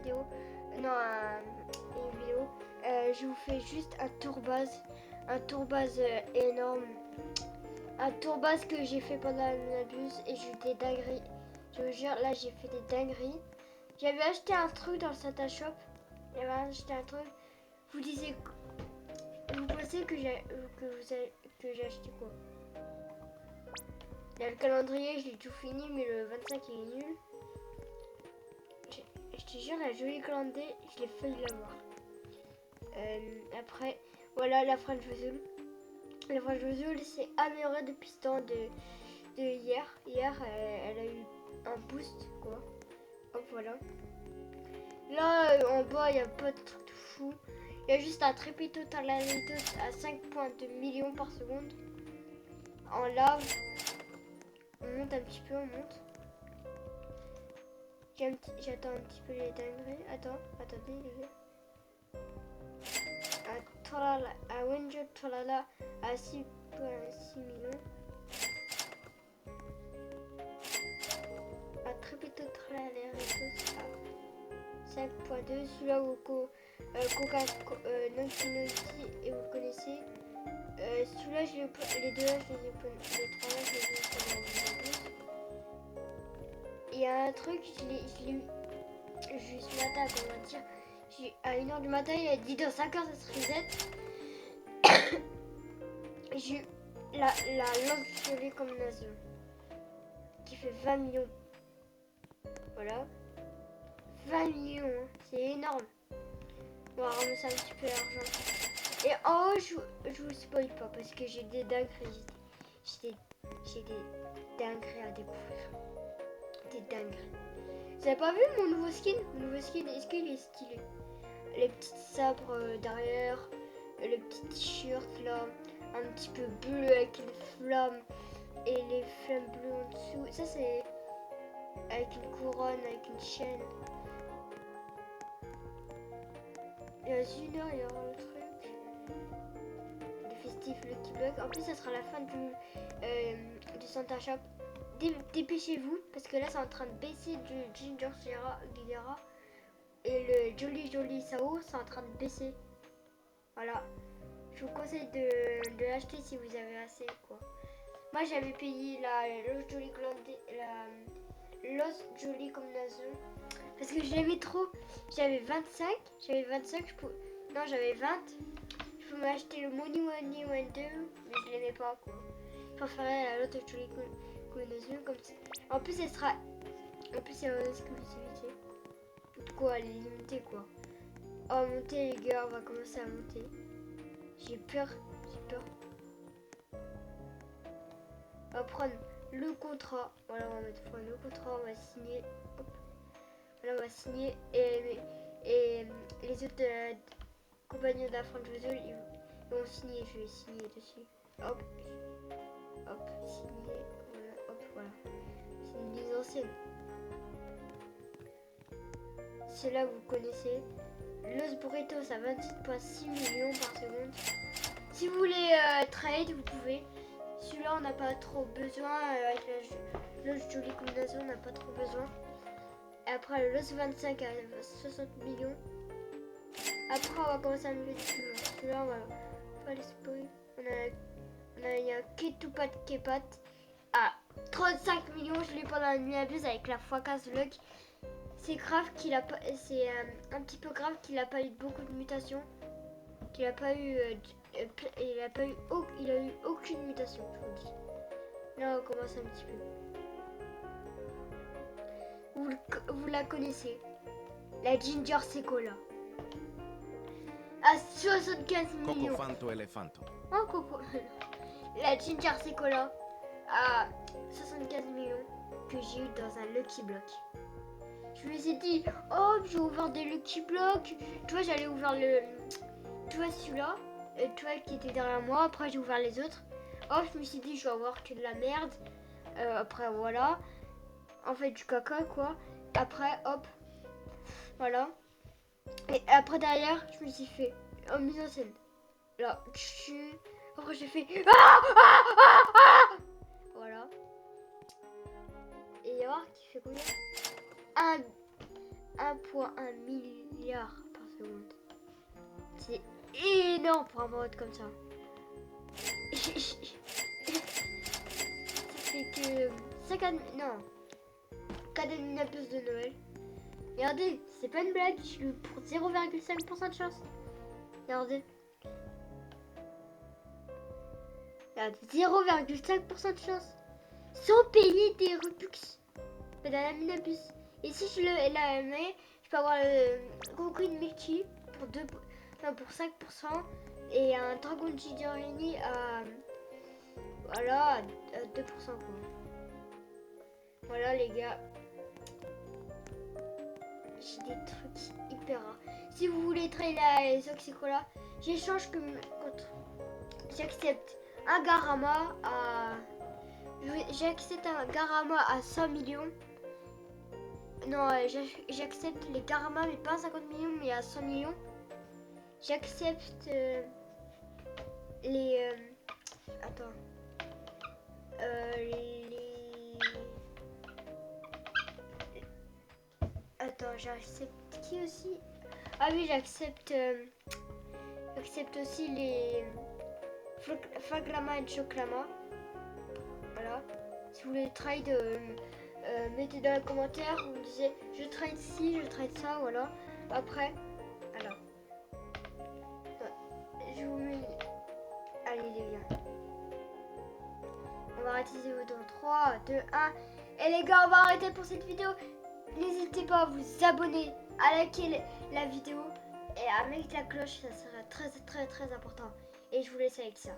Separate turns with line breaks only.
vidéo. Non, une vidéo. Je vous fais juste un tour base. Un tour base énorme. Un tour base que j'ai fait pendant la bus et j'ai eu des dingueries. Je vous jure, là j'ai fait des dingueries. J'avais acheté un truc dans le Santa Shop. J'avais acheté un truc. Vous disiez, vous pensez que j'ai acheté quoi? Là, le calendrier, je l'ai tout fini, mais le 25 il est nul. Je te jure, la jolie calendrier, je l'ai failli l'avoir. Après, voilà la French Vesoul. La French Vesoul s'est améliorée depuis ce temps de hier. Hier, elle a eu un boost, quoi. Hop, voilà. Là, en bas, il n'y a pas de truc de fou. Il y a juste un trépied total anecdote à 5,2 millions par seconde. En lave. On monte un petit peu, on monte. J'attends un petit peu les dingueries. Attendez les gars. À Windjob Tralala à 6,6 millions. À Trépéto Tralala à 5,2. Celui-là où Coca Naughty et vous connaissez. Celui-là, les deux là, je les ai les trois là, je les ai pendant. Il y a un truc, je l'ai eu juste ce matin, on va dire. À 1h du matin, il a dit dans 5 heures ça se reset. J'ai eu la lance violée comme naze qui fait 20 millions. Voilà. 20 millions, hein. C'est énorme. On va ramasser un petit peu d'argent. Et en haut, je vous spoil pas parce que j'ai des dingueries. J'ai des dingueries à découvrir. Des dingueries. Vous avez pas vu mon nouveau skin? Mon nouveau skin, est-ce qu'il est stylé? Les petits sabres derrière, le petit t-shirt là, un petit peu bleu avec une flamme et les flammes bleues en dessous. Ça c'est avec une couronne, avec une chaîne. Il y a une heure, il y aura le truc. Le festif Lucky Block. En plus, ça sera la fin du Santa Shop. Dépêchez-vous parce que là, c'est en train de baisser du Ginger Guillera. Et le Jolly Sao, c'est en train de baisser. Voilà. Je vous conseille de l'acheter si vous avez assez, quoi. Moi, j'avais payé la Los Jolly comme Nazo. Parce que je l'aimais trop. J'avais 25. Non, j'avais 20. Je pouvais m'acheter le Money 1 2, mais je l'aimais pas, quoi. Je préférais la Lot of Jolly comme Nazo. Comme ça. En plus, elle sera. En plus, il y a une exclusivité. Quoi, elle est limitée, quoi. Oh, monter, les gars, on va commencer à monter. J'ai peur. On va prendre le contrat. Voilà, on va mettre le contrat, on va signer. Hop. Voilà, on va signer. Et les autres compagnons de la French Vesoul, ils vont signer. Je vais signer dessus. Hop. Hop, signer. Voilà, hop, voilà. C'est une mise en scène. Celle-là, vous connaissez. Los Burritos à 27,6 millions par seconde. Si vous voulez trade, vous pouvez. Celui-là, on n'a pas trop besoin. Avec le Jolly Combinaison, on n'a pas trop besoin. Et après, le Los 25 à 60 millions. Après, on va commencer à enlever celui-là, on va pas les spoil. Il y a Ketupat Kepat à 35 millions. Je l'ai pendant la nuit à buse avec la x15 luck. C'est grave qu'il a pas. C'est un petit peu grave qu'il a pas eu beaucoup de mutations. Qu'il a pas eu. Il a eu aucune mutation, je vous dis. Là, on commence un petit peu. Vous la connaissez. La Ginger Secola. À 75 millions.
Cocofanto Elefanto.
Oh, Coco. La Ginger Secola à 75 millions que j'ai eu dans un Lucky Block. Je me suis dit, oh, j'ai ouvert des Lucky Blocks. Tu vois, j'allais ouvrir tu vois, celui-là. Tu vois, qui était derrière moi. Après, j'ai ouvert les autres. Oh, je me suis dit, je vais avoir que de la merde. Après, voilà. En fait, du caca, quoi. Après, hop. Voilà. Et après, derrière, je me suis fait en mise en scène. Là, après, j'ai fait. Voilà. Et il y a voir qui fait combien 1,1 milliard par seconde. C'est énorme pour un mode comme ça. Ça fait que 50... Non. 4,5 plus de Noël. Regardez, c'est pas une blague, je suis pour 0,5% de chance. Regardez. Regarde, 0,5% de chance. Sans payer des Robux. Mais dans la minabus. Et si je la mets, je peux avoir le Goku Milky pour 5%. Et un Dragon Giderini à... Voilà, à 2%. Quoi. Voilà les gars. J'ai des trucs hyper rares. Si vous voulez trade les Oxycola, j'échange contre. J'accepte un Garama à. J'accepte un Garama à 100 millions. Non, j'accepte les Garama, mais pas à 50 millions, mais à 100 millions. J'accepte les. Attends. Attends, j'accepte qui aussi? Ah oui, j'accepte aussi les Faglama et Choclama. Voilà. Si vous voulez trade, mettez dans les commentaires. Vous me disiez, je trade ci, je trade ça, voilà. Après, alors, je vous mets. Allez les gars. On va arrêter dans 3, 2, 1. Et les gars, on va arrêter pour cette vidéo. N'hésitez pas à vous abonner, à liker la vidéo et à mettre la cloche, ça sera très très très important. Et je vous laisse avec ça.